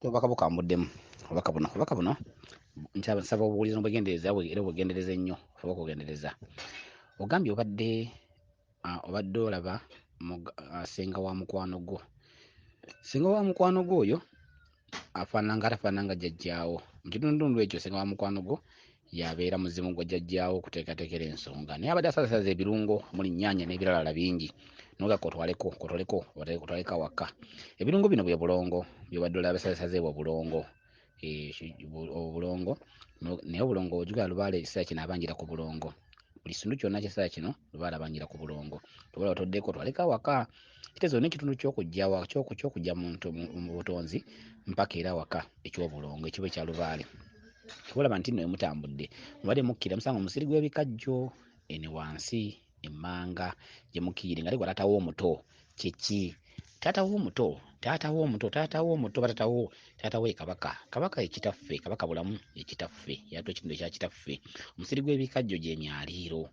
Obubaka bukambuddemu. Obubaka buno nsaba obuwuliza n'obwegendereza era bwegendereza ennyo, osobola okubugendereza. Ogambye obadde olaba ssenga wa mukwano gwo. Ssenga wa mukwano gwo oyo atafaanana nga jjajjaawo. Mu kitundutundu ekyo ssenga wa mukwano gwo y'abeera muzimu gwa jjajjaawo okuteekateekera ensonga. Naye abadde asaasaza ebirungo omuli nnyaanya n'ebirala bingi. N'ogamba otwaleko awaka. Ebirungo bino bwe bulongo by'obadde olaba bisazeesazeebwa obulongo. Obulongo naye obulongo ojjukira Lubaale ekiseera kino abanjira ku bulongo. Buli kitundu kyonna ekiseera kino Lubaale abanjira ku bulongo. Tobala otoddeko otwaleko awaka. Kitegeeza olina ekitundu ky'okujja mu butonzi mpaka era awaka eky'obulongo ekiba ekya Lubaale. Olaba nti nno we mutambudde mubadde mukkira musanga omusiri gw'ebikajjo eno wansi emmanga gye mukkirire nga ligwa taata wo omuto kiki? Taata wo ye Kabaka ekitaffe, Kabaka bulamu ekitaffe, yatwa ekitundu ekya kitaffe. Omusiri gw'ebikajjo gy'emyaliiro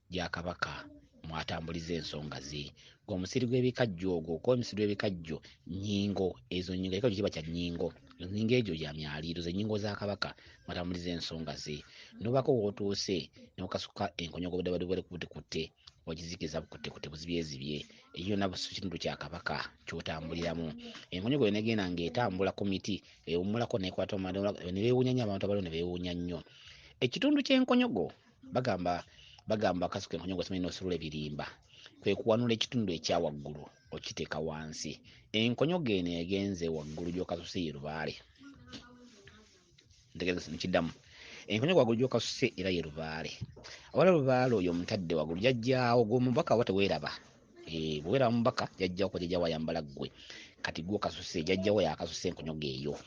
gya Kabaka mwatambuliza ensonga ze. Omusiri gw'ebikajjo ogwo kuba omusiri gw'ebikajjo nnyingo ezo nnyingo ekikajjo kiba kya nnyingo. Ennyingo egyo gya myaliiro ze nnyingo za Kabaka mwatambuliza ensonga ze. N'obako w'otuuse ne mukasuka enkonyogo bukutte wagizikiza bukutte buzibyezibye. Eyo yonna kitundu kya Kabaka ky'otambuliramu. Enkonyogo yo negenda ng'etambula ku miti ewummulako n'ekwata ne beewuunya nnyo, abantu abaliwo ne beewuunya nnyo. Ekitundu ky'enkonyogo bagamba akasuka enkonyogo simanyi n'osulula ebirimba kwe kuwanula ekitundu ekya waggulu okiteeka wansi. Enkonyogo eno egenze waggulu gy'okasuse ye Lubaale. Ntegeeza nkiddamu. Enkonyogo waggulu gy'okasuse era ye Lubaale. Awala Lubaale oyo omutadde waggulu jjajjaawo gw'omubaka oba teweeraba. Bwe weeraba mubaka jjajjaawo kuba jjajjaawo ayambala ggwe. Kati gw'okasuse jjajjaawo yakasuse enkonyogo eyo.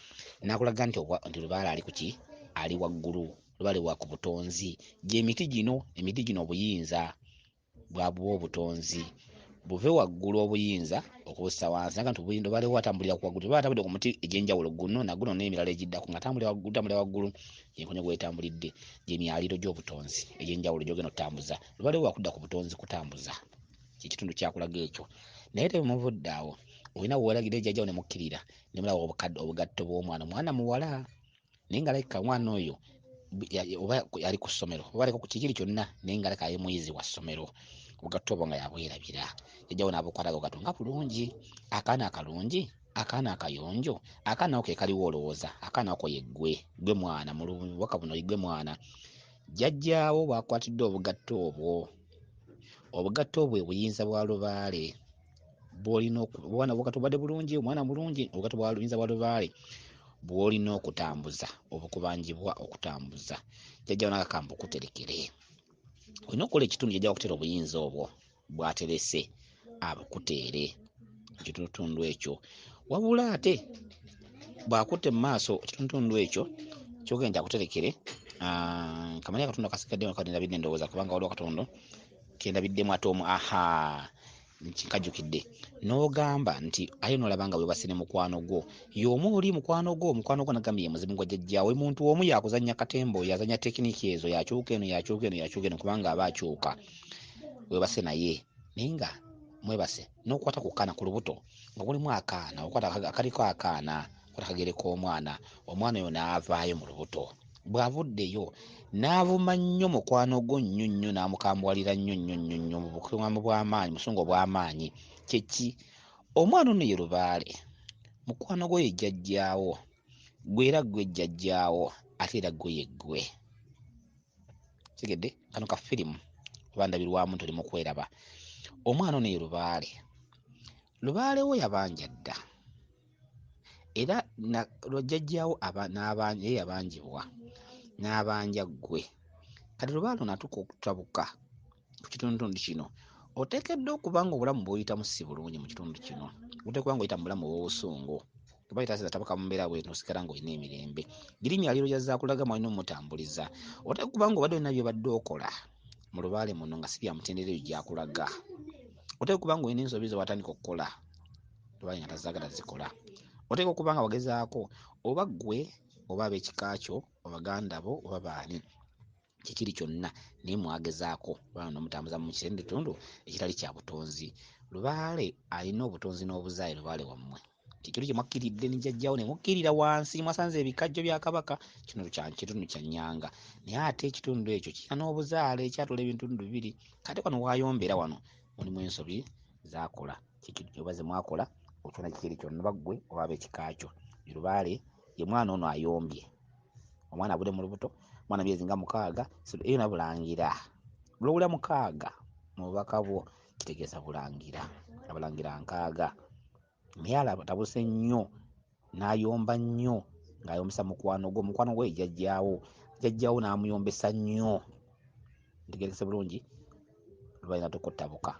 N'akulaga nti Lubaale ali ku ki? Ali waggulu. Lubaale wa ku butonzi. Emiti gino obuyinza bwabuwa obutonzi. Buve waggulu obuyinza okubussa wansi. Naga nti Lubaale watambulira ku waggulu. Lubaale atambulira ku muti egy'enjawulo guno naguno n'emirala egiddako ng'atambulira waggulu. Enkonyogo wetambulidde gy'emyaliiro gy'obutonzi egy'enjawulo gy'ogenda otambuza. Lubaale wakudda ku butonzi kutambuza. Ekitundu kyakulaga ekyo. Naye temuvudde awo. Olina weeragire jjajjaawo ne mukkirira ne mulaba obugatto bw'omwana muwala. Naye ng'alabika omwana oyo oba yali ku ssomero oba aliko kikiri kyonna naye ng'alabika ali muyizi wa ssomero. Obugatto obwo nga yabwerabira. Jjajjaawo n'abukwata obugatto nga bulungi. Akaana akalungi, akaana akayonjo, akaana ako ke kaliwo olowooza. Akaana ako ye ggwe mwana mu bubaka buno ye ggwe mwana. Jjajjaawo bw'akwatidde obugatto obwo buyinza bwa Lubaale. Obugatto bubadde bulungi, omwana mulungi, obugatto buyinza bwa Lubaale bw'olina okutambuza obukubanjibwa okutambuza. Jjajjaawo n'agamba bukuterekere. Olina okukola ekitundu jjajjaawo akuteera obuyinza obwo bw'aterese abukuteere mu kitundutundu ekyo. Wabula ate bw'akutte mu maaso ekitundutundu ekyo kyogenda akuterekere. Kamanyi akatundu akasigaddemu ndabidde ndowooza kubanga waliwo akatundu kendabiddemu ate omu nkajjukidde. N'ogamba nti aye n'olaba nga weebase ne mukwano gwo y'omu oli mukwano gwo nagambye ye muzimu gwa jjajjaawe. Muntu omu yakuzannya katembo yazannya tekiniki ezo yakyuka eno kubanga aba akyuka. Weebase naye naye nga mwebase n'okwata ku kaana ku lubuto nga mulimu akaana okwata akaliko akaana okwata akagere k'omwana. Omwana oyo n'avaayo mu lubuto. Bw'avuddeyo n'avuma nnyo mukwano gwo nnyo n'amukambwalira nnyo mu bukuŋŋamu bw'amaanyi musungo bw'amaanyi. Kyeki omwana ono ye Lubaale, mukwano gwo ye jjajjaawo, gwe era ggwe jjajjaawo ate era ggwe ye ggwe. Tegedde kano ka firimu oba ndabirwamu tuli mu kweraba. Omwana ono ye Lubaale. Lubaale wo yabanja dda era jjajjaawo ye yabanjibwa n'abanja ggwe. Kati Lubaale ono atuuka okutabuka ku kitundutundu kino. Oteekeddwa okuba nga obulamu bw'oyitamu si bulungi mu kitundu kino. Oteekwa kuba ng'oyita mu bulamu obw'obusungu. Kuba itaasa tabuka mu mbeera bw'eto n'osigala ng'olina emirembe. Giri myaliiro gy'azzaakulaga mwalina omutambuliza. Oteekwa kuba ng'obadde olina by'obadde okola mu Lubaale muno nga si bya mutendera eyo gy'akulaga. Oteekwa kuba ng'olina ensobi zo watandika okukola Lubaale nga tazaagala zikola. Oteekwa okuba nga wagezaako oba ggwe oba ab'ekika kyo baganda bo oba baani kikiri kyonna naye mwagezaako oba n'omutambuza mu kitundu ekitali kya butonzi. Lubaale alina obutonzi n'obuzaayi Lubaale wammwe. Kitundu kye mwakkiridde ne jjajjaawo ne mukkirira wansi mwasanze ebikajjo bya Kabaka, kitundu kya Nnyanga. Naye ate ekitundu ekyo kirina n'obuzaale ekyatula ebintundu bibiri. Kati wano waayombera wano mulimu ensobi zaakola. Oba ze mwakola okyona kikiri kyonna baggwe oba ab'ekika kyo. Lubaale ye mwana ono ayombye. Omwana abudde mu lubuto, omwana myezi nga 6, eyo na Bulangira. Bulowula 6 mu bubaka bwo kitegeeza Bulangira. Abalangira 6. Naye tabuse nnyo n'ayomba nnyo ng'ayombesa mukwano gwe jjajjaawo n'amuyombesa nnyo. Ntegeerekese bulungi, Lubaale natuuka ottabuka.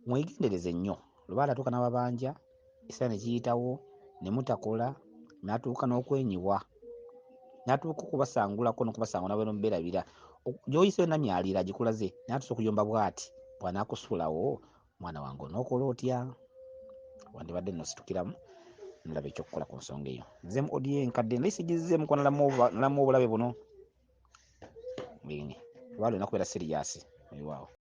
Mwegendereze nnyo. Lubaale atuuka n'ababanja, ekiseera ne kiyitawo ne mutakola, n'atuuka n'okwenyiwa, n'atuuka okubasangulako n'okubasangula bwe mubeerabira. Gy'oyise yonna myaliiro agikulaze, naye atuuse okuyomba bw'ati bw'anaakusuulawo, mwana wange onookola otya? Wandibadde nno situkiramu ndaba eky'okukola ku nsonga eyo. Nze mu odiyo enkadde naye sigizzeemu kuba nalamu obulabe buno. Lubaale olina kubeera siriyasi weewaawo.